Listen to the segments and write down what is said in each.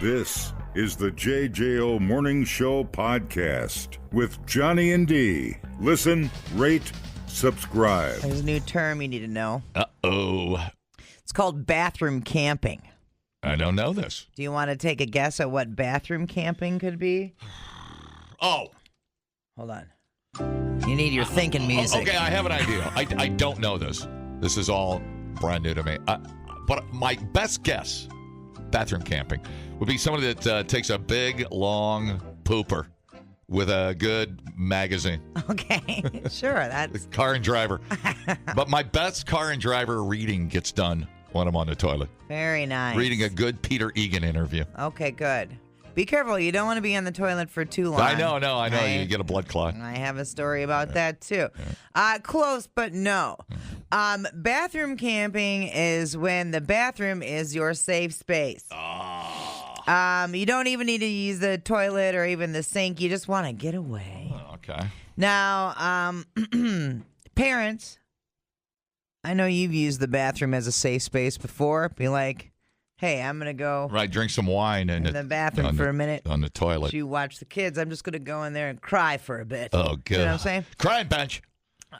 This is the JJO Morning Show podcast with Johnny and D. Listen, rate, subscribe. There's a new term you need to know. Uh-oh. It's called bathroom camping. I don't know this. Do you want to take a guess at what bathroom camping could be? Oh. Hold on. You need your thinking music. Okay, I have an idea. I don't know this. This is all brand new to me. But my best guess, bathroom camping, would be somebody that takes a big, long pooper with a good magazine. Okay, sure. That's Car and Driver. But my best Car and Driver reading gets done when I'm on the toilet. very nice. Reading a good Peter Egan interview. Okay, good. Be careful. You don't want to be on the toilet for too long. I know. You get a blood clot. I have a story about that, too. Close, but no. Bathroom camping is when the bathroom is your safe space. You don't even need to use the toilet or even the sink. You just want to get away. Oh, okay. Now, parents, I know you've used the bathroom as a safe space before. Be like, hey, I'm going to go Drink some wine in the bathroom for a minute. On the toilet. You watch the kids. I'm just going to go in there and cry for a bit. Oh, good. You know what I'm saying? Crying bench.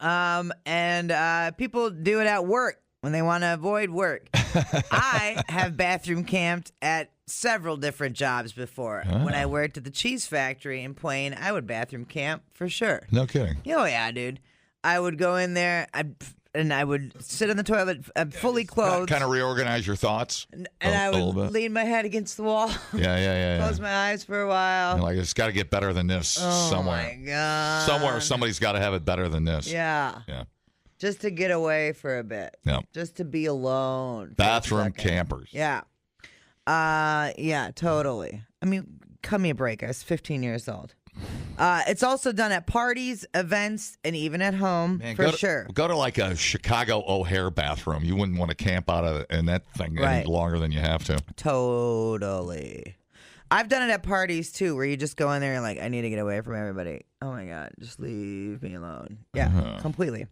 And people do it at work when they want to avoid work. I have bathroom camped at several different jobs before. Oh. When I worked at the cheese factory in Plain, I would bathroom camp for sure. No kidding. Oh, yeah, dude. I would go in there and I would sit on the toilet fully clothed. Kind of reorganize your thoughts. And I would lean my head against the wall. Yeah. Close my eyes for a while. You're like, it's got to get better than this somewhere. Oh, my God. Somewhere somebody's got to have it better than this. Yeah. Just to get away for a bit. Yeah. Just to be alone. Bathroom campers. Yeah. Yeah, totally. I mean, cut me a break. I was 15 years old. It's also done at parties, events, and even at home, sure. Go to like a Chicago O'Hare bathroom. You wouldn't want to camp out in that thing any longer than you have to. Totally. I've done it at parties, too, where you just go in there and like, I need to get away from everybody. Oh, my God. Just leave me alone. Yeah, completely.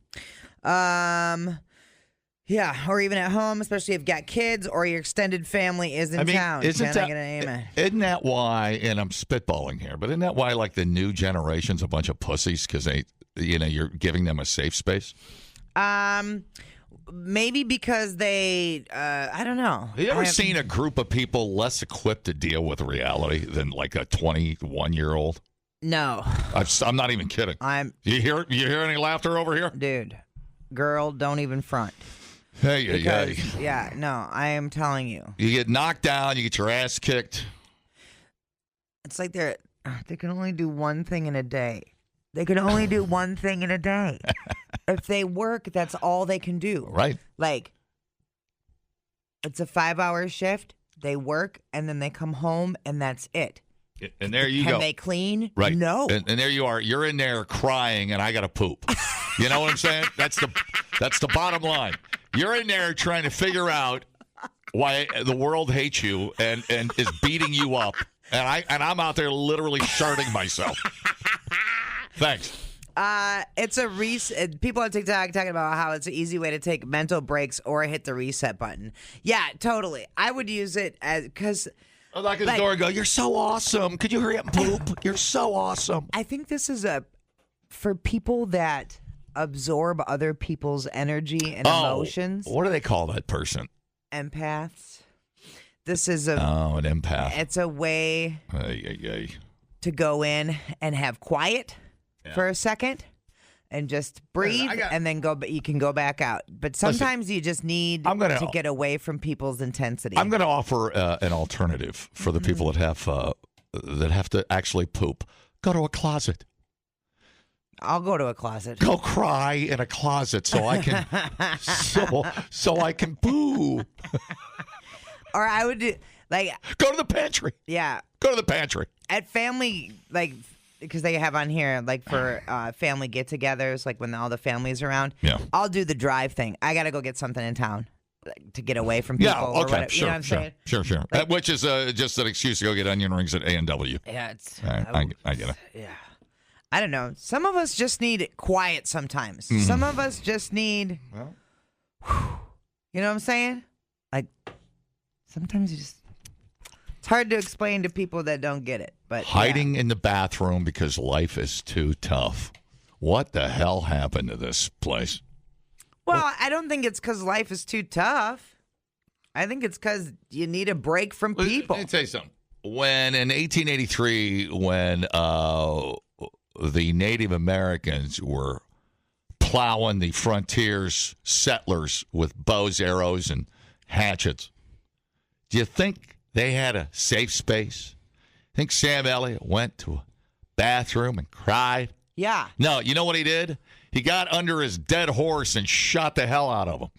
Yeah, or even at home, especially if you've got kids or your extended family is in town. Isn't that why, and I'm spitballing here, but isn't that why like the new generation's a bunch of pussies because you're giving them a safe space? Maybe because they, I don't know. Have you ever seen a group of people less equipped to deal with reality than like a 21-year-old? No. I'm not even kidding. You hear any laughter over here? Dude, girl, don't even front. Hey. Yeah, no, I am telling you. You get knocked down, you get your ass kicked. It's like they can only do one thing in a day. They can only do one thing in a day. If they work, that's all they can do. Right. Like, it's a 5-hour shift. They work, and then they come home, and that's it. And there you go. Can they clean? Right. No. And there you are. You're in there crying, and I got to poop. You know what I'm saying? That's the bottom line. You're in there trying to figure out why the world hates you and is beating you up, and I'm out there literally sharding myself. Thanks. It's a people on TikTok talking about how it's an easy way to take mental breaks or hit the reset button. Yeah, totally. I would use it because. I'll knock at the door and go, you're so awesome. Could you hurry up and poop? You're so awesome. I think this is for people that absorb other people's energy and emotions. What do they call that person? Empaths. This is an empath. It's a way to go in and have quiet for a second and just breathe and then go. But you can go back out. But sometimes you just need to get away from people's intensity. I'm going to offer an alternative for the people that have to actually poop. Go to a closet. I'll go to a closet. Go cry in a closet so I can so I can poo. Or I would do go to the pantry. Yeah. Go to the pantry. At family because they have on here for family get-togethers, like when all the family's around. Yeah. I'll do the drive thing. I got to go get something in town to get away from people. Yeah, okay, or whatever. sure, You know what I'm saying? Sure. Which is just an excuse to go get onion rings at A&W. Yeah, it's. I get it. Yeah. I don't know. Some of us just need quiet sometimes. Mm-hmm. Some of us just need. You know what I'm saying? Like, sometimes you just. It's hard to explain to people that don't get it. But Hiding in the bathroom because life is too tough. What the hell happened to this place? Well, I don't think it's because life is too tough. I think it's because you need a break from people. Let me tell you something. When in 1883, when the Native Americans were plowing the frontiers, settlers with bows, arrows, and hatchets, do you think they had a safe space? Think Sam Elliott went to a bathroom and cried? Yeah. No, you know what he did? He got under his dead horse and shot the hell out of him.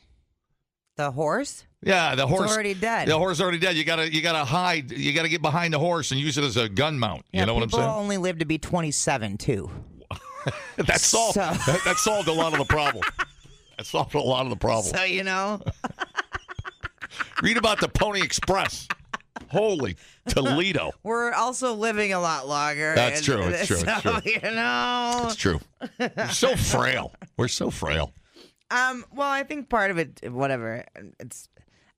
The horse? Yeah, the horse. It's already dead. The horse is already dead. You gotta hide. You gotta get behind the horse and use it as a gun mount. Yeah, You know what I'm saying? People only live to be 27 too. That solved. That solved a lot of the problem. That solved a lot of the problem. So Read about the Pony Express. Holy Toledo. We're also living a lot longer. That's true. It's true. So, It's true. It's true. We're so frail. We're so frail. Well, I think part of it, whatever.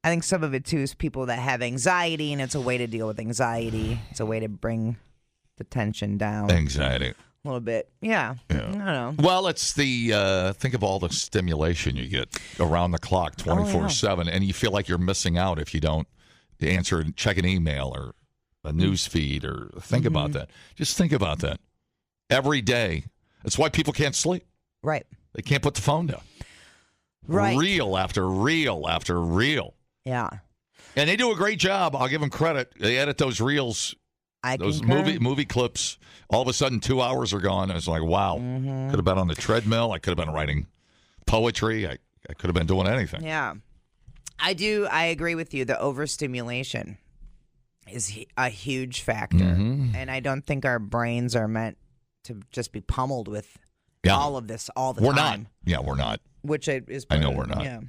I think some of it too is people that have anxiety, and it's a way to deal with anxiety. It's a way to bring the tension down Anxiety. a little bit. Yeah. I don't know. Well, it's the think of all the stimulation you get around the clock, 24/7, and you feel like you're missing out if you don't answer, check an email or a news feed, or think about that. Just think about that every day. That's why people can't sleep. Right. They can't put the phone down. Right. Reel after reel after reel. Yeah. And they do a great job. I'll give them credit. They edit those reels, those movie clips. All of a sudden, 2 hours are gone. I was like, wow. Could have been on the treadmill. I could have been writing poetry. I could have been doing anything. Yeah. I agree with you. The overstimulation is a huge factor. And I don't think our brains are meant to just be pummeled with all of this all the time. We're not. Yeah, we're not. Which is I know we're not. Yeah.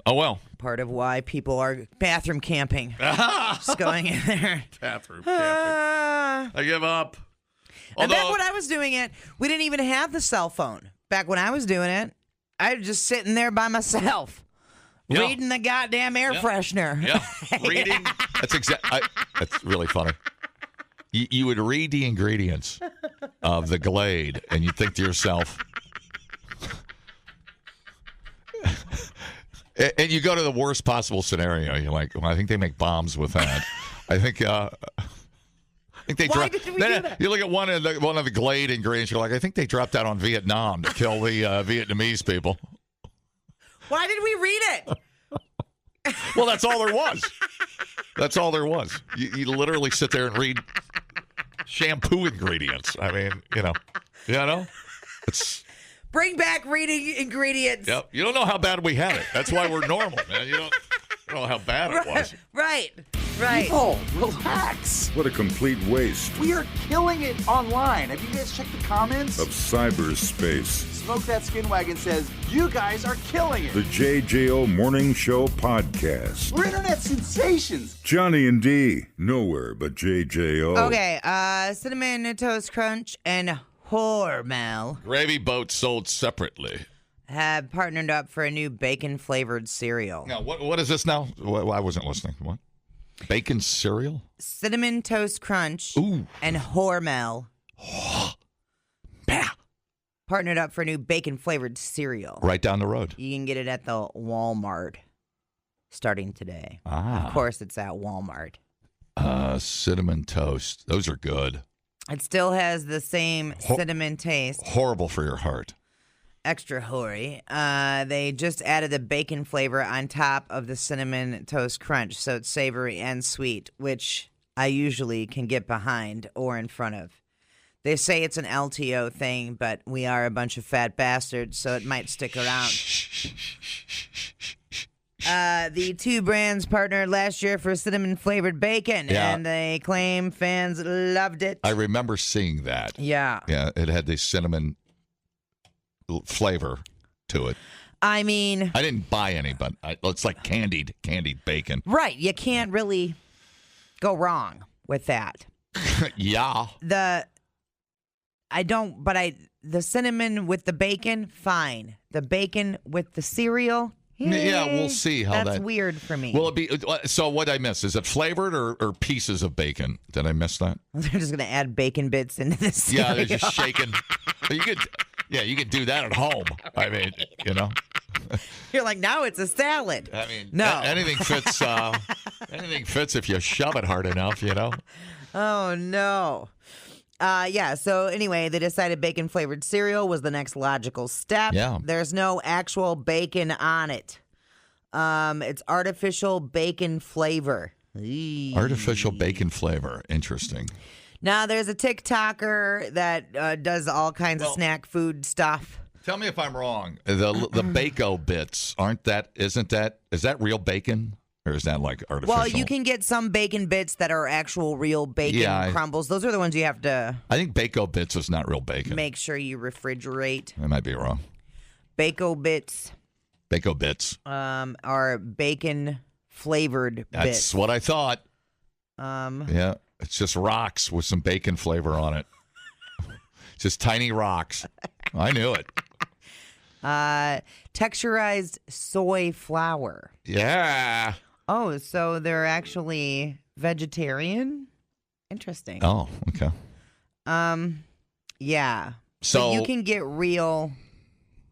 Oh, well. Part of why people are bathroom camping. Just going in there. Bathroom camping. I give up. And back when I was doing it, we didn't even have the cell phone. Back when I was doing it, I was just sitting there by myself, reading the goddamn air freshener. Yeah, reading. That's really funny. You would read the ingredients of the Glade, and you think to yourself, and you go to the worst possible scenario. You're like, well, I think they make bombs with that. I think they Why dropped. did we do that? You look at one of the Glade ingredients. You're like, I think they dropped that on Vietnam to kill the Vietnamese people. Why did we read it? Well, that's all there was. That's all there was. You literally sit there and read shampoo ingredients. I mean, it's. Bring back reading ingredients. Yep. You don't know how bad we had it. That's why we're normal, man. You don't know how bad it was. Right. Oh, relax. What a complete waste We are killing it online. Have you guys checked the comments? of cyberspace. Smoke That Skin Wagon says, you guys are killing it. The JJO Morning Show Podcast. We're internet sensations. Johnny and D, nowhere but JJO. Okay. Cinnamon Toast Crunch and Hormel Gravy Boat sold separately. have partnered up for a new bacon-flavored cereal. Now, what is this now? I wasn't listening. What? Bacon cereal? Cinnamon Toast Crunch Ooh. and Hormel partnered up for a new bacon-flavored cereal. Right down the road. You can get it at the Walmart starting today. Ah. Of course, it's at Walmart. Cinnamon toast. Those are good. It still has the same cinnamon taste. Horrible for your heart. Extra hoary. They just added the bacon flavor on top of the Cinnamon Toast Crunch, so it's savory and sweet, which I usually can get behind or in front of. They say it's an LTO thing, but we are a bunch of fat bastards, so it might stick around. The two brands partnered last year for cinnamon-flavored bacon, and they claim fans loved it. I remember seeing that. Yeah. Yeah, it had the cinnamon flavor to it. I mean, I didn't buy any, but it's like candied bacon. right. You can't really go wrong with that. Yeah. The cinnamon with the bacon, fine. The bacon with the cereal, Yeah, we'll see how That's weird for me. Will it be? So what did I miss? Is it flavored or pieces of bacon? Did I miss that? They're just going to add bacon bits into this. Yeah, they're just shaking. You could do that at home. I mean, You're like, now it's a salad. I mean, no. Anything fits. Anything fits if you shove it hard enough. Oh no. So anyway, they decided bacon-flavored cereal was the next logical step. Yeah. There's no actual bacon on it. It's artificial bacon flavor. Artificial bacon flavor. Interesting. Now, there's a TikToker that does all kinds of snack food stuff. Tell me if I'm wrong. The Bako bits, is that real bacon? Or is that like artificial? Well, you can get some bacon bits that are actual real bacon crumbles. Those are the ones you have to... I think Bako bits is not real bacon. Make sure you refrigerate. I might be wrong. Bako bits. Bako bits. Are bacon-flavored bits. That's what I thought. Yeah, it's just rocks with some bacon flavor on it. Just tiny rocks. I knew it. Texturized soy flour. Yeah. Oh, so they're actually vegetarian? Interesting. Oh, okay. Yeah. So but you can get real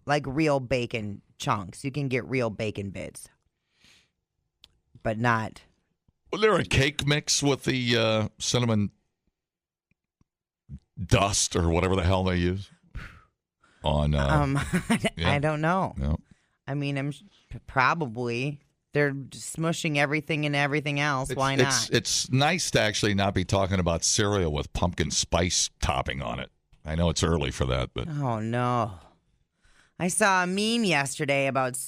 bacon chunks. You can get real bacon bits. But not. Was there a cake mix with the cinnamon dust or whatever the hell they use? I don't know. No. I mean, probably they're smushing everything into everything else. Why not? It's nice to actually not be talking about cereal with pumpkin spice topping on it. I know it's early for that, but oh no, I saw a meme yesterday about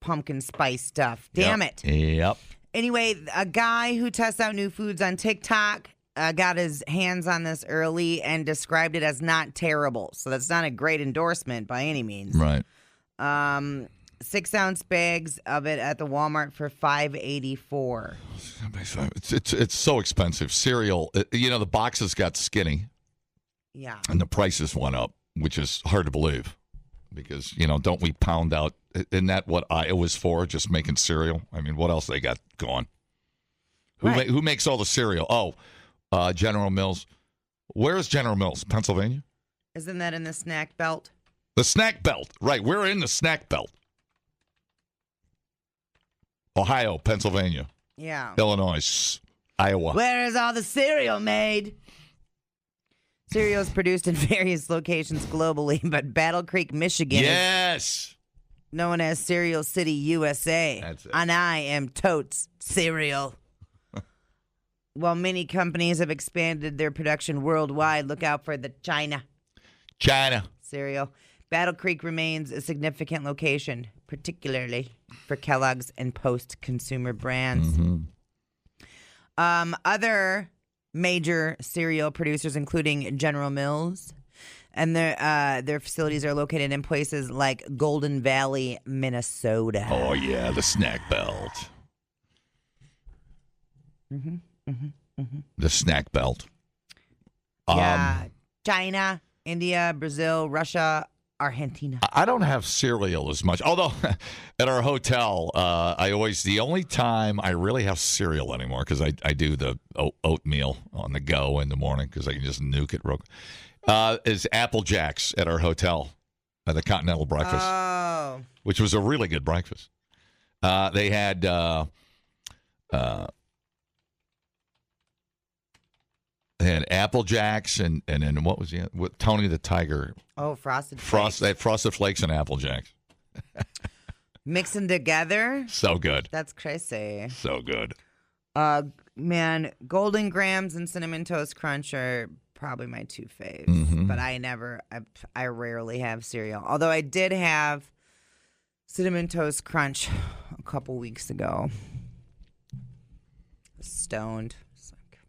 pumpkin spice stuff. Damn it. Yep. Anyway, a guy who tests out new foods on TikTok got his hands on this early and described it as not terrible. So that's not a great endorsement by any means. Right. 6-ounce bags of it at the Walmart for $5.84. It's so expensive. Cereal, the boxes got skinny. Yeah. And the prices went up, which is hard to believe. Because, don't we pound out, isn't that what Iowa's for, just making cereal? I mean, what else they got going? Who makes all the cereal? Oh, General Mills. Where's General Mills? Pennsylvania? Isn't that in the snack belt? The snack belt. Right, we're in the snack belt. Ohio, Pennsylvania. Yeah. Illinois, Iowa. Where is all the cereal made? Cereal is produced in various locations globally, but Battle Creek, Michigan is known as Cereal City, USA. That's it. And I am totes cereal. While many companies have expanded their production worldwide, look out for the China cereal. Battle Creek remains a significant location, particularly for Kellogg's and post-consumer brands. Mm-hmm. Other major cereal producers, including General Mills, and their facilities are located in places like Golden Valley, Minnesota. Oh, yeah, the snack belt. The snack belt. Yeah, China, India, Brazil, Russia, Argentina. I don't have cereal as much. Although at our hotel, the only time I really have cereal anymore, because I do the oatmeal on the go in the morning because I can just nuke it real quick, is Apple Jacks at our hotel, at the Continental Breakfast, which was a really good breakfast. They had Apple Jacks and then what was with Tony the Tiger? Oh, Frosted Flakes. They had Frosted Flakes and Apple Jacks. Mixing together? So good. That's crazy. So good. Man, Golden Grams and Cinnamon Toast Crunch are probably my two faves. Mm-hmm. But I rarely have cereal. Although I did have Cinnamon Toast Crunch a couple weeks ago. Stoned. It's like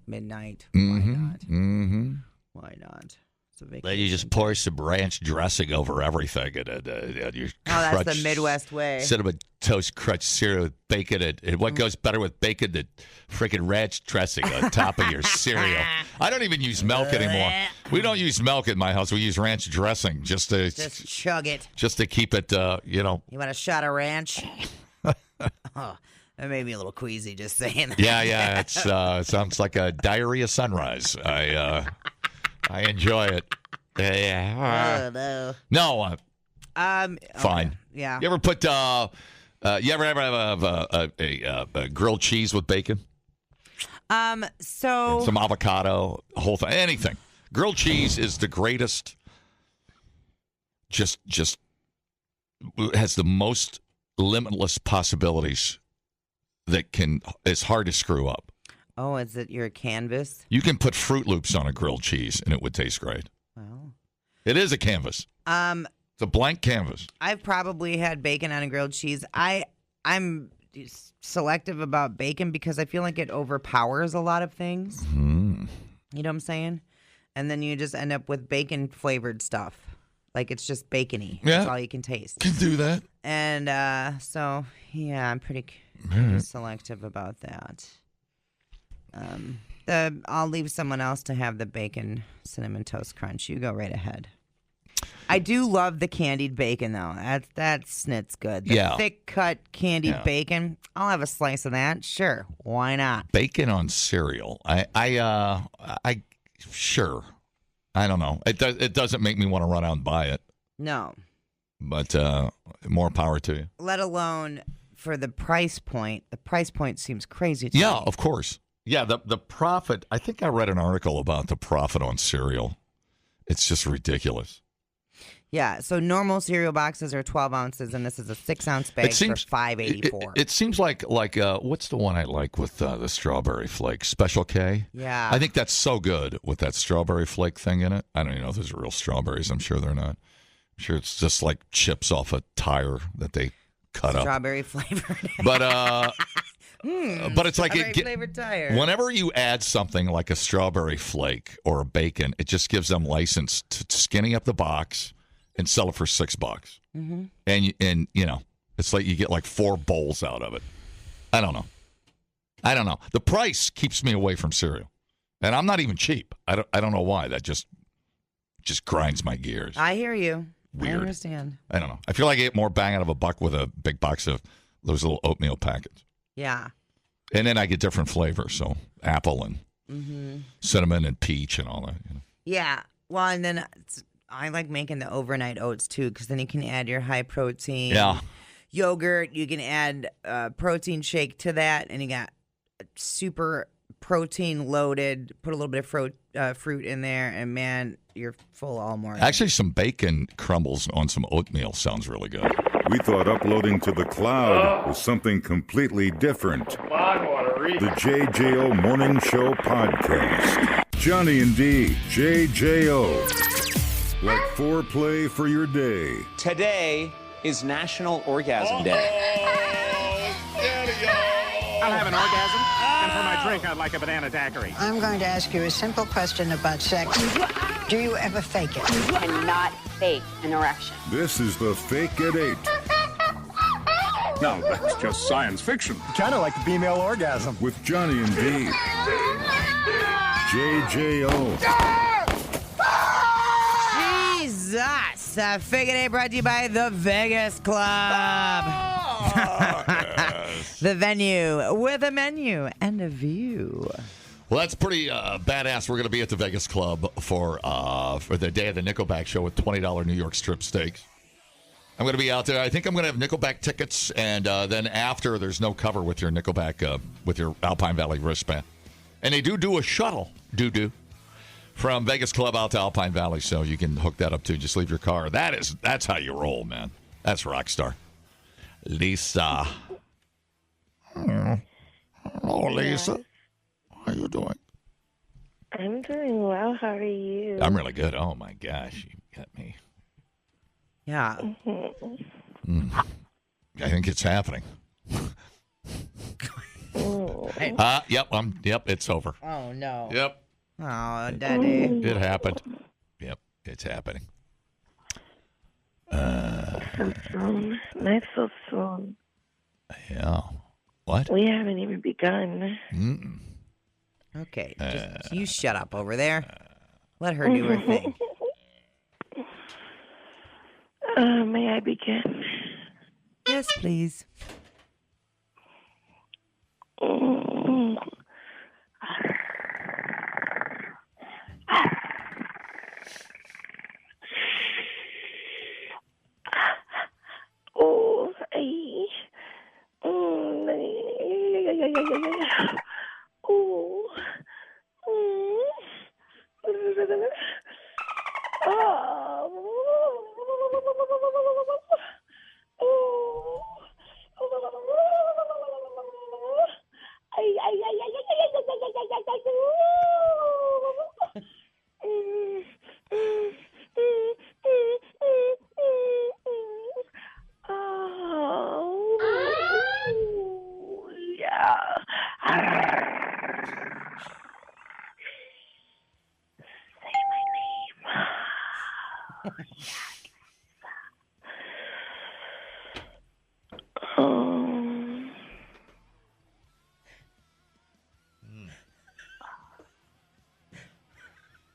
midnight. Mm-hmm. Why not? Mm-hmm. Why not? Then you just pour some ranch dressing over everything, and you that's the Midwest way. Cinnamon Toast Crunch cereal with bacon, and what goes better with bacon than freaking ranch dressing on top of your cereal? I don't even use milk anymore. We don't use milk in my house. We use ranch dressing just chug it, just to keep it. You want a shot of ranch? Oh, that made me a little queasy just saying that. Yeah. It sounds like a diarrhea sunrise. I enjoy it. Oh no. No. Fine. Okay. Yeah. You ever put? You ever have a grilled cheese with bacon? So and some avocado, whole thing, anything. Grilled cheese is the greatest. Just has the most limitless possibilities it's hard to screw up. Oh, is it your canvas? You can put Fruit Loops on a grilled cheese and it would taste great. Wow. It is a canvas. It's a blank canvas. I've probably had bacon on a grilled cheese. I'm selective about bacon because I feel like it overpowers a lot of things. Mm. You know what I'm saying? And then you just end up with bacon flavored stuff. Like it's just bacony. Yeah. That's all you can taste. Can do that. And so, yeah, I'm pretty selective about that. I'll leave someone else to have the bacon cinnamon toast crunch. You go right ahead. I do love the candied bacon though. That snit's good. The thick cut candied bacon. I'll have a slice of that. Sure, why not? Bacon on cereal. I sure. I don't know. It doesn't make me want to run out and buy it. No. But more power to you. Let alone for the price point. The price point seems crazy to me. Yeah, of course. Yeah, the profit. I think I read an article about the profit on cereal. It's just ridiculous. Yeah, so normal cereal boxes are 12 ounces, and this is a 6-ounce bag for $5.84. It seems like what's the one I like with the strawberry flake? Special K? Yeah. I think that's so good with that strawberry flake thing in it. I don't even know if those are real strawberries. I'm sure they're not. I'm sure it's just like chips off a tire that they cut up. Strawberry flavored. But it's like flavored tire. Whenever you add something like a strawberry flake or a bacon, it just gives them license to skinny up the box and sell it for $6. Mm-hmm. And it's like you get like 4 bowls out of it. I don't know. The price keeps me away from cereal, and I'm not even cheap. I don't know why. That just grinds my gears. I hear you. Weird. I understand. I don't know. I feel like I get more bang out of a buck with a big box of those little oatmeal packets. Yeah. And then I get different flavors, so apple and cinnamon and peach and all that. Yeah. Well, and then I like making the overnight oats too, because then you can add your high protein yogurt. You can add a protein shake to that, and you got super protein loaded. Put a little bit of fruit in there, and man, you're full all morning. Actually, some bacon crumbles on some oatmeal sounds really good. We thought uploading to the cloud was something completely different. The JJO Morning Show Podcast. Johnny and D, JJO. Like foreplay for your day. Today is National Orgasm Day. I'll have an orgasm, and for my drink, I'd like a banana daiquiri. I'm going to ask you a simple question about sex. Do you ever fake it? You cannot fake an erection. This is the Fake at 8. No, that's just science fiction. Kind of like the female orgasm. With Johnny and D. JJO. Jesus! Fake at 8 brought to you by the Vegas Club. The venue with a menu and a view. Well, that's pretty badass. We're going to be at the Vegas Club for the day of the Nickelback show with $20 New York strip steaks. I'm going to be out there. I think I'm going to have Nickelback tickets, and then after, there's no cover with your Nickelback, with your Alpine Valley wristband. And they do a shuttle, from Vegas Club out to Alpine Valley, so you can hook that up too. Just leave your car. That's how you roll, man. That's rock star. Lisa. Hello, Lisa. How you doing? I'm doing well. How are you? I'm really good. Oh, my gosh. You got me. Yeah. I think it's happening. Yep, it's over. Oh, no. Yep. Oh, Daddy. It happened. Yep. It's happening. So soon. Not so soon. Yeah. What? We haven't even begun. Mm-mm. Okay, just you shut up over there. Let her do her thing. May I begin? Yes, please. Oh, ay. Oh.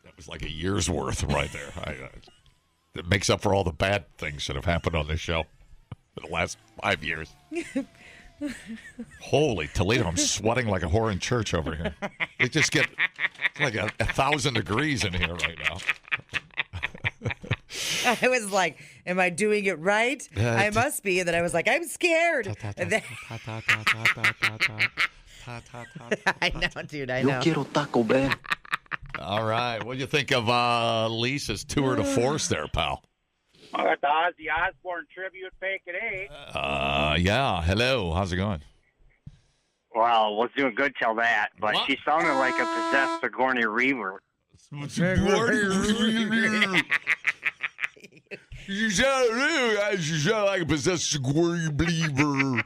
That was like a year's worth right there. It makes up for all the bad things that have happened on this show in the last 5 years. Holy Toledo, I'm sweating like a whore in church over here. It just get like 1,000 degrees in here right now. I was like, am I doing it right? I must be. And then I was like, I'm scared. And then... I know, dude, I know. Yo quiero Taco Bell. All right. What do you think of Lisa's tour de force there, pal? I got the Ozzy Osbourne tribute fake at 8. Yeah. Hello. How's it going? Well, was doing good till that, but What? she sounded like a possessed Sigourney Bieber. You sound like a possessed Sigourney Bieber.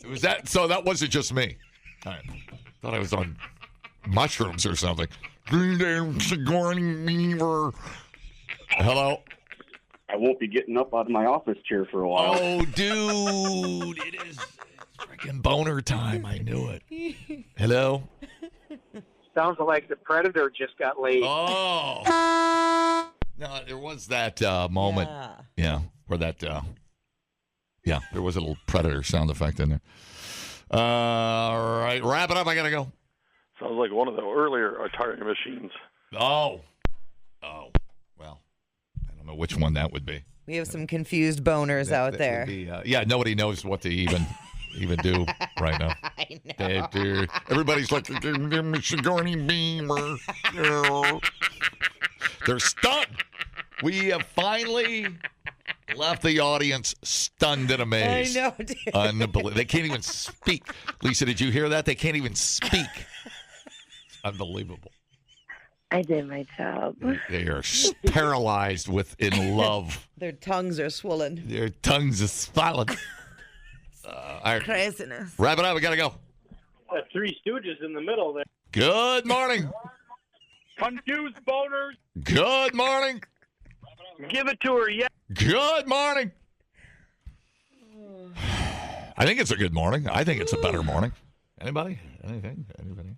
Was that so? That wasn't just me. All right. Thought I was on mushrooms or something. Sigourney Bieber. Hello. I won't be getting up out of my office chair for a while. Oh, dude, it is freaking boner time. I knew it. Hello. Sounds like the Predator just got laid. Oh. No, there was that moment. Yeah, where that. Yeah, there was a little Predator sound effect in there. All right, wrap it up. I gotta go. Sounds like one of the earlier Atari machines. Oh. Well, I don't know which one that would be. We have some confused boners out there. Be, yeah, nobody knows what to even do right now. I know. Everybody's like, Sigourney Bieber. They're stunned. We have finally left the audience stunned and amazed. I know, dude. Unbelievable. They can't even speak. Lisa, did you hear that? They can't even speak. It's unbelievable. I did my job. They are paralyzed in love. Their tongues are swollen. Their tongues are swollen. Craziness. Wrap it up. We got to go. Three Stooges in the middle there. Good morning. Confused boners. Good morning. Give it to her, yeah. Good morning. I think it's a good morning. I think it's a better morning. Anybody? Anything? Anybody?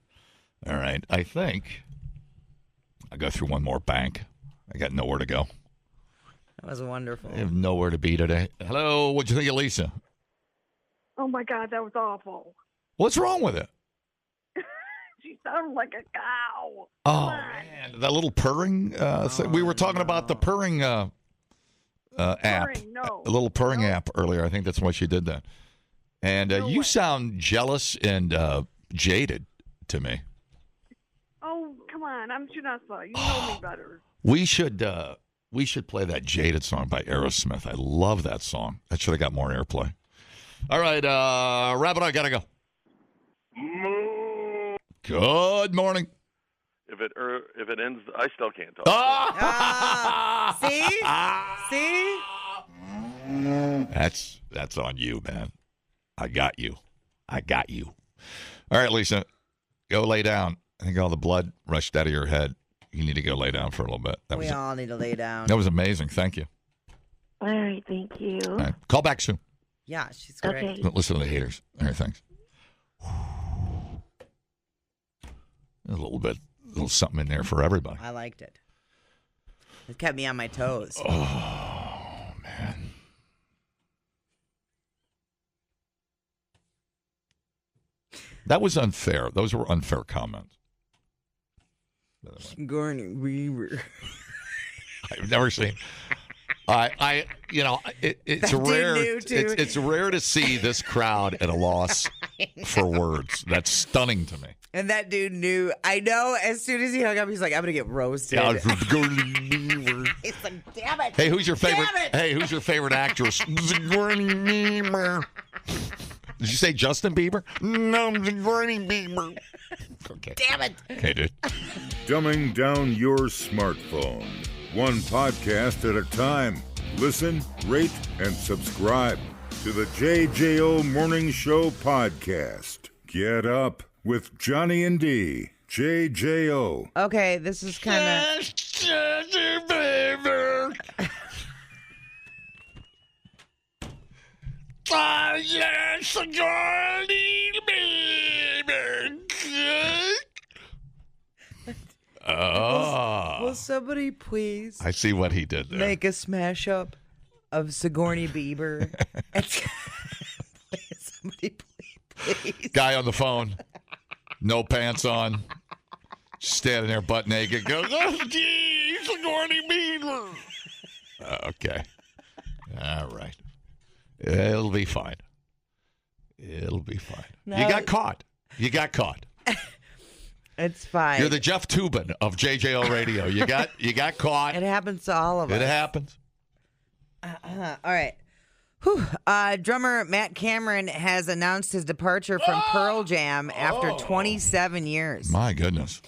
All right. I think I'll go through one more bank. I got nowhere to go. That was wonderful. I have nowhere to be today. Hello. What'd you think of Lisa? Oh, my God, that was awful. What's wrong with it? She sounded like a cow. Oh, man. That little purring. We were talking about the purring app. Purring, no. A little purring app earlier. I think that's why she did that. And you sound jealous and jaded to me. Oh, come on. I'm Janessa. You know me better. We should play that Jaded song by Aerosmith. I love that song. That should have got more airplay. All right, Rabbit, I gotta go. Good morning. If it ends, I still can't talk. See? That's on you, man. I got you. All right, Lisa, go lay down. I think all the blood rushed out of your head. You need to go lay down for a little bit. We all need to lay down. That was amazing. Thank you. All right, thank you. All right. Call back soon. Yeah, she's great. Okay. Don't listen to the haters. All right, thanks. A little something in there for everybody. I liked it. It kept me on my toes. Oh, man. That was unfair. Those were unfair comments. Sigourney Bieber. I've never seen. It's rare. It's rare to see this crowd at a loss for words. That's stunning to me. And that dude knew. I know. As soon as he hung up, he's like, "I'm gonna get roasted." Yeah, He's like, "Damn it!" Hey, who's your favorite? Damn it! Hey, who's your favorite actress? Sigourney Bieber. Did you say Justin Bieber? No, Sigourney Bieber. Okay. Damn it. Okay, dude. Dumbing down your smartphone. One podcast at a time. Listen, rate, and subscribe to the JJO Morning Show podcast. Get up with Johnny and D. JJO. Okay, this is kind of. Will somebody please? I see what he did there. Make a smash up of Sigourney Bieber. Somebody please. Guy on the phone, no pants on, standing there butt naked. Goes, oh, gee, Sigourney Bieber. Okay, all right. It'll be fine. It'll be fine. No. You got caught. You got caught. It's fine. You're the Jeff Toobin of JJO Radio. You got caught. It happens to all of us. It happens. All right. Whew. Drummer Matt Cameron has announced his departure from Pearl Jam after 27 years. My goodness.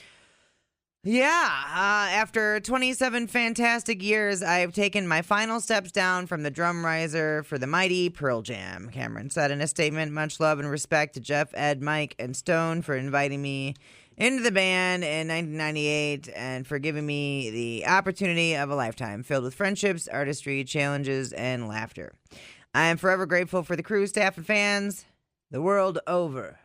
Yeah. After 27 fantastic years, I have taken my final steps down from the drum riser for the mighty Pearl Jam, Cameron said in a statement. Much love and respect to Jeff, Ed, Mike, and Stone for inviting me into the band in 1998 and for giving me the opportunity of a lifetime filled with friendships, artistry, challenges, and laughter. I am forever grateful for the crew, staff, and fans the world over.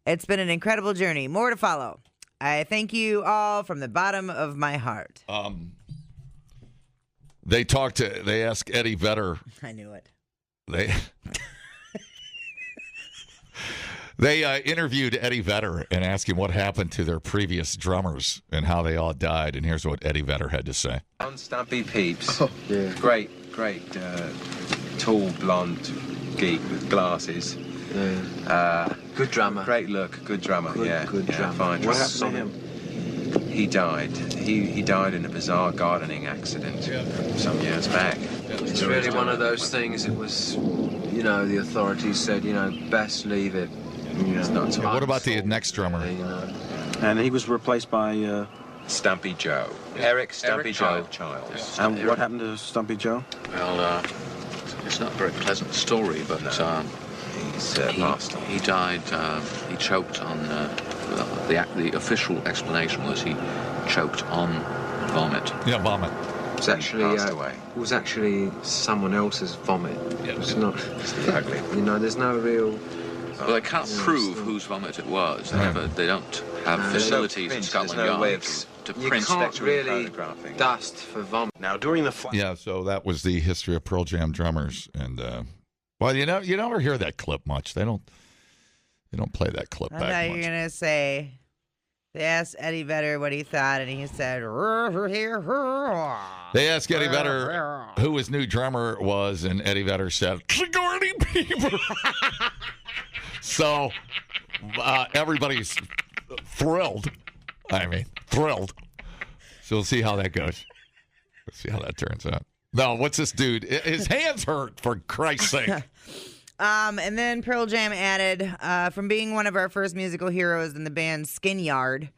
It's been an incredible journey. More to follow. I thank you all from the bottom of my heart. They asked Eddie Vedder. I knew it. They interviewed Eddie Vedder and asked him what happened to their previous drummers and how they all died. And here's what Eddie Vedder had to say. Stumpy Peeps. Oh, yeah. Great, tall, blonde geek with glasses. Yeah. Good drummer. Great look. Good drummer. Good drummer. Fine. What happened to him? He died. He died in a bizarre gardening accident some years back. It's really one of those things. It was, the authorities said, best leave it. It's not so. What about the next drummer? And he was replaced by Stumpy Joe. Eric Stumpy Joe Childs. And what happened to Stumpy Joe? Well, it's not a very pleasant story, but he died. He choked on. The official explanation was he choked on vomit. Yeah, vomit. It was actually someone else's vomit. Yeah, it's not. Exactly. There's no real. Well, they can't prove whose vomit it was. They don't have facilities in Scotland Yard to print. You can't really dust for vomit. Now, during the yeah, so that was the history of Pearl Jam drummers, and you never hear that clip much. They don't play that clip back much. I thought you were gonna say they asked Eddie Vedder what he thought, and he said, They asked Eddie Vedder who his new drummer was, and Eddie Vedder said, Sigourney Bieber. So everybody's thrilled. Thrilled. So we'll see how that goes. We'll see how that turns out. No, what's this dude? His hands hurt, for Christ's sake. And then Pearl Jam added, from being one of our first musical heroes in the band Skin Yard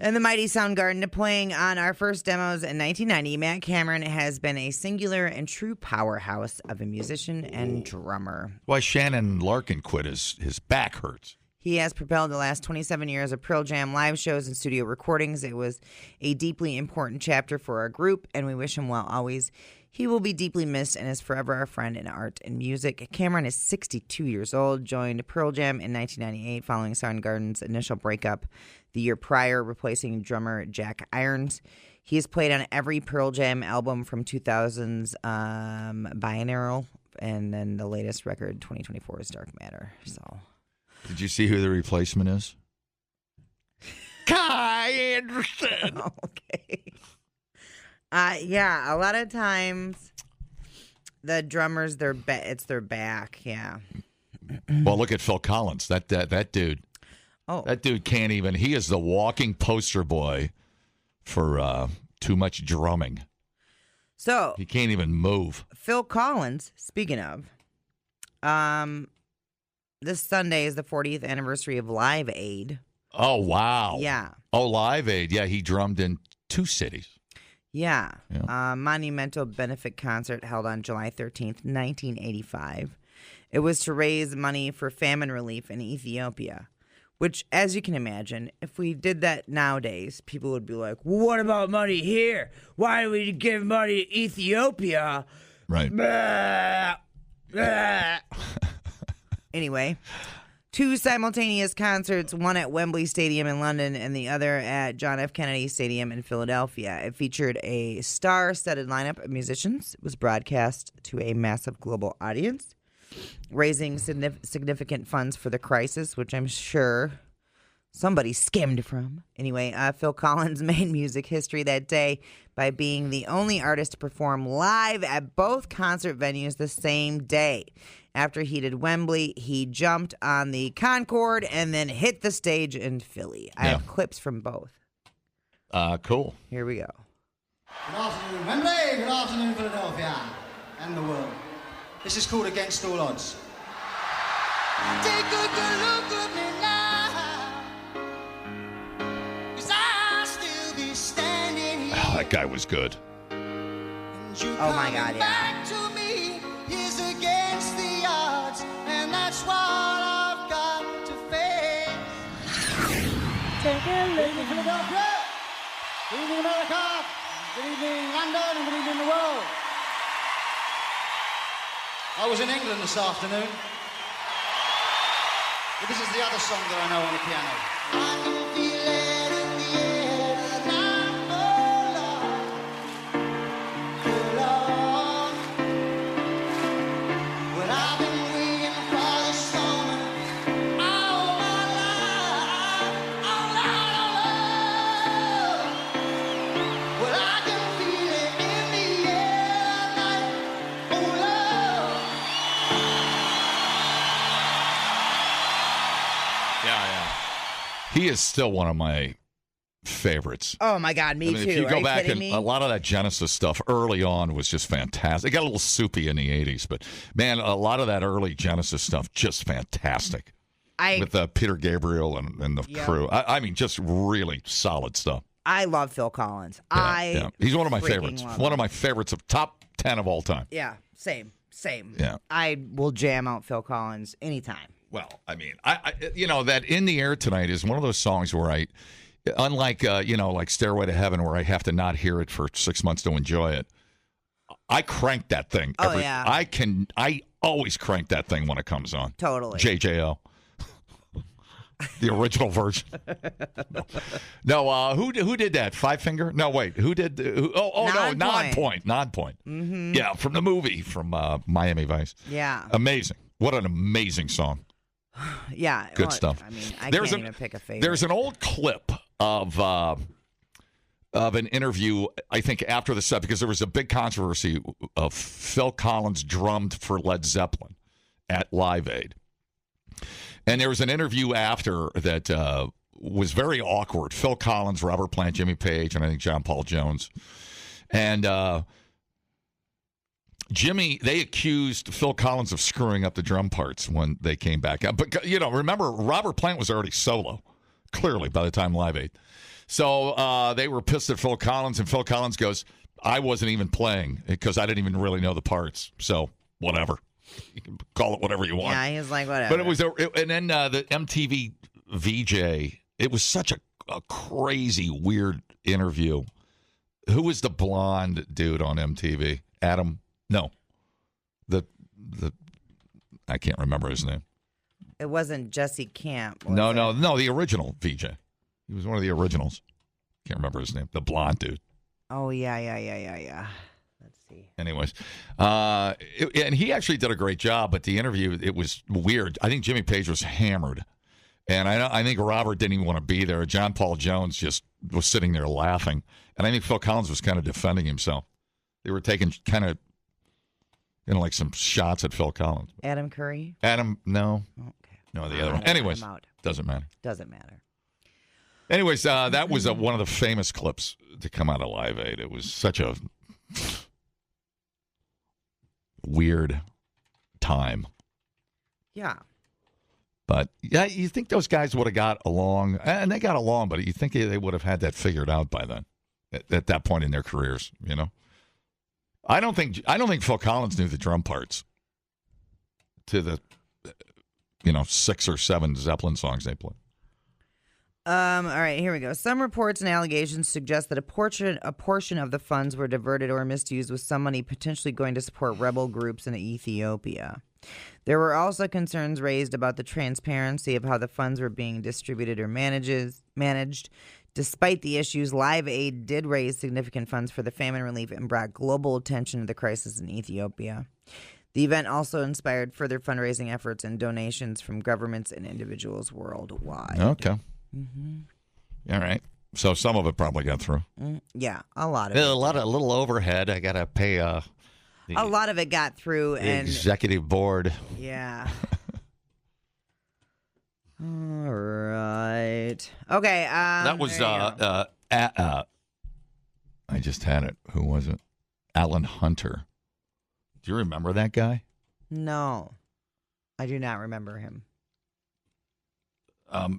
and the Mighty Soundgarden to playing on our first demos in 1990, Matt Cameron has been a singular and true powerhouse of a musician and drummer. Why Shannon Larkin quit, his back hurts. He has propelled the last 27 years of Pearl Jam live shows and studio recordings. It was a deeply important chapter for our group, and we wish him well always. He will be deeply missed and is forever our friend in art and music. Cameron is 62 years old, joined Pearl Jam in 1998 following Soundgarden's initial breakup the year prior, replacing drummer Jack Irons. He has played on every Pearl Jam album from 2000's Binaural, and then the latest record, 2024, is Dark Matter. So, did you see who the replacement is? Kai Anderson. Okay. Yeah, a lot of times the drummers, it's their back. Yeah. Well, look at Phil Collins. That dude. Oh, that dude can't even. He is the walking poster boy for too much drumming. So he can't even move. Phil Collins. Speaking of, this Sunday is the 40th anniversary of Live Aid. Oh wow. Yeah. Oh, Live Aid. Yeah, he drummed in 2 cities. Yeah. Monumental benefit concert held on July 13th, 1985. It was to raise money for famine relief in Ethiopia, which, as you can imagine, if we did that nowadays, people would be like, well, what about money here? Why do we give money to Ethiopia? Right. Blah, blah. Anyway, 2 simultaneous concerts, one at Wembley Stadium in London and the other at John F. Kennedy Stadium in Philadelphia. It featured a star-studded lineup of musicians. It was broadcast to a massive global audience, raising significant funds for the crisis, which I'm sure somebody skimmed from. Anyway, Phil Collins made music history that day by being the only artist to perform live at both concert venues the same day. After he did Wembley, he jumped on the Concorde and then hit the stage in Philly. I have clips from both. Cool. Here we go. Good afternoon, Wembley. Good afternoon, Philadelphia and the world. This is called Against All Odds. Take a good look at me now, 'cause I'll still be standing here. Oh, that guy was good. Oh my God, yeah. Back to me is against the odds, and that's what I've got to face. Take a look. Good evening, Philadelphia. Good evening, America. Good evening, London, and good evening, the world. I was in England this afternoon. But this is the other song that I know on the piano. I can feel it in the air tonight, oh Lord. Well, I've been waiting for the summer all my life, oh Lord. Well, I can feel it in the air tonight, oh Lord. Yeah. He is still one of my favorites. Oh my God, me too. If you Are go you back kidding and me? a lot of that Genesis stuff early on was just fantastic. It got a little soupy in the 80s, but man, a lot of that early Genesis stuff just fantastic. With Peter Gabriel and the crew. I mean, just really solid stuff. I love Phil Collins. Yeah. He's one of my freaking favorites. love One him. of my favorites of top 10 of all time. Yeah, same. Yeah. I will jam out Phil Collins anytime. Well, I mean, I that In the Air Tonight is one of those songs where unlike, like Stairway to Heaven, where I have to not hear it for 6 months to enjoy it, I crank that thing. Yeah. I always crank that thing when it comes on. Totally. JJO. The original version. No, who did that? Five Finger? No, wait. Who did? Non-Point. Mm-hmm. Yeah, from the movie, from Miami Vice. Yeah. Amazing. What an amazing song. Yeah. Good stuff. I mean, I can't even pick a favorite. There's an old clip of an interview, I think, after the set, because there was a big controversy of Phil Collins drummed for Led Zeppelin at Live Aid. And there was an interview after that was very awkward. Phil Collins, Robert Plant, Jimmy Page, and I think John Paul Jones. And they accused Phil Collins of screwing up the drum parts when they came back. But, remember, Robert Plant was already solo, clearly, by the time Live Aid. So they were pissed at Phil Collins, and Phil Collins goes, I wasn't even playing because I didn't even really know the parts. So, whatever. You can call it whatever you want. Yeah, he's like, whatever. But it was, and then the MTV VJ, it was such a crazy, weird interview. Who was the blonde dude on MTV? Adam? No. The I can't remember his name. It wasn't Jesse Camp. No, the original VJ. He was one of the originals. Can't remember his name. The blonde dude. Oh, yeah. Let's see. Anyways, and he actually did a great job, but the interview, it was weird. I think Jimmy Page was hammered, and I think Robert didn't even want to be there. John Paul Jones just was sitting there laughing, and I think Phil Collins was kind of defending himself. They were taking kind of, like some shots at Phil Collins. Adam Curry? No. Okay. No, the other one. Anyways, doesn't matter. Doesn't matter. Anyways, that was one of the famous clips to come out of Live Aid. It was such a weird time. Yeah. But yeah, you think those guys would have got along, and they got along, but you think they would have had that figured out by then, at that point in their careers, you know? I don't think Phil Collins knew the drum parts to the 6 or 7 Zeppelin songs they played. All right, here we go. Some reports and allegations suggest that a portion of the funds were diverted or misused, with some money potentially going to support rebel groups in Ethiopia. There were also concerns raised about the transparency of how the funds were being distributed or managed. Despite the issues, Live Aid did raise significant funds for the famine relief and brought global attention to the crisis in Ethiopia. The event also inspired further fundraising efforts and donations from governments and individuals worldwide. Okay. Mm-hmm. All right. So some of it probably got through. Yeah, a lot of it. A little overhead. I got to pay a lot of it got through. And executive board. Yeah. All right. Okay. That was I just had it. Who was it? Alan Hunter. Do you remember that guy? No, I do not remember him.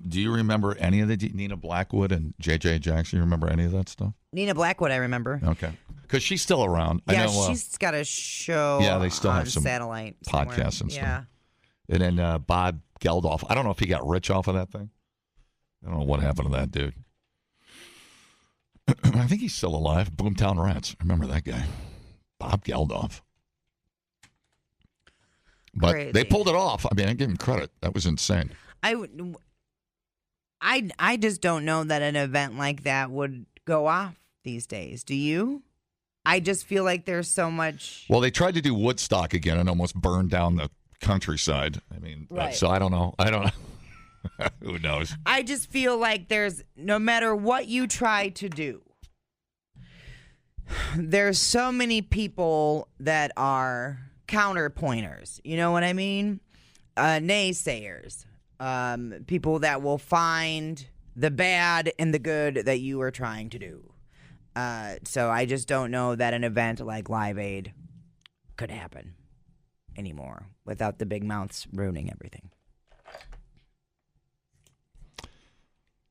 Do you remember any of the Nina Blackwood and JJ Jackson? You remember any of that stuff? Nina Blackwood, I remember. Okay, because she's still around. Yeah, I know, she's got a show. Yeah, they still on have some satellite podcasts and stuff. Yeah. And then Bob Geldof. I don't know if he got rich off of that thing. I don't know what happened to that dude. I think he's still alive. Boomtown Rats. Remember that guy, Bob Geldof. But Crazy. They pulled it off. I mean, I give him credit. That was insane. I just don't know that an event like that would go off these days. Do you? I just feel like there's so much. Well, they tried to do Woodstock again and almost burned down the countryside. I mean, right. So I don't know. Who knows? I just feel like there's, no matter what you try to do, there's so many people that are counterpointers. You know what I mean? Naysayers. People that will find the bad and the good that you are trying to do. So I just don't know that an event like Live Aid could happen anymore without the big mouths ruining everything.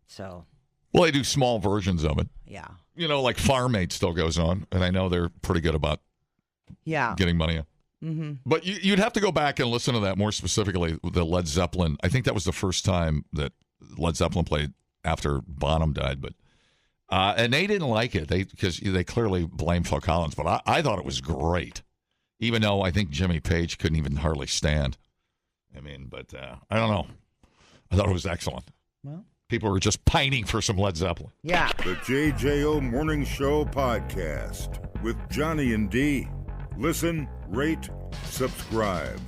So. Well, they do small versions of it. Yeah. Like Farm Aid still goes on, and I know they're pretty good about getting money in. Mm-hmm. But you'd have to go back and listen to that more specifically, the Led Zeppelin. I think that was the first time that Led Zeppelin played after Bonham died. But and they didn't like it because they clearly blamed Phil Collins. But I thought it was great, even though I think Jimmy Page couldn't even hardly stand. I mean, but I don't know. I thought it was excellent. Well, people were just pining for some Led Zeppelin. Yeah. The JJO Morning Show podcast with Johnny and D. Listen, rate, subscribe.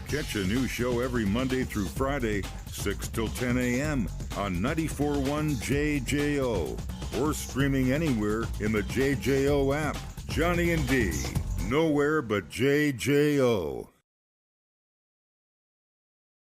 Catch a new show every Monday through Friday, 6 till 10 a.m. on 94.1 JJO or streaming anywhere in the JJO app. Johnny and D, nowhere but JJO.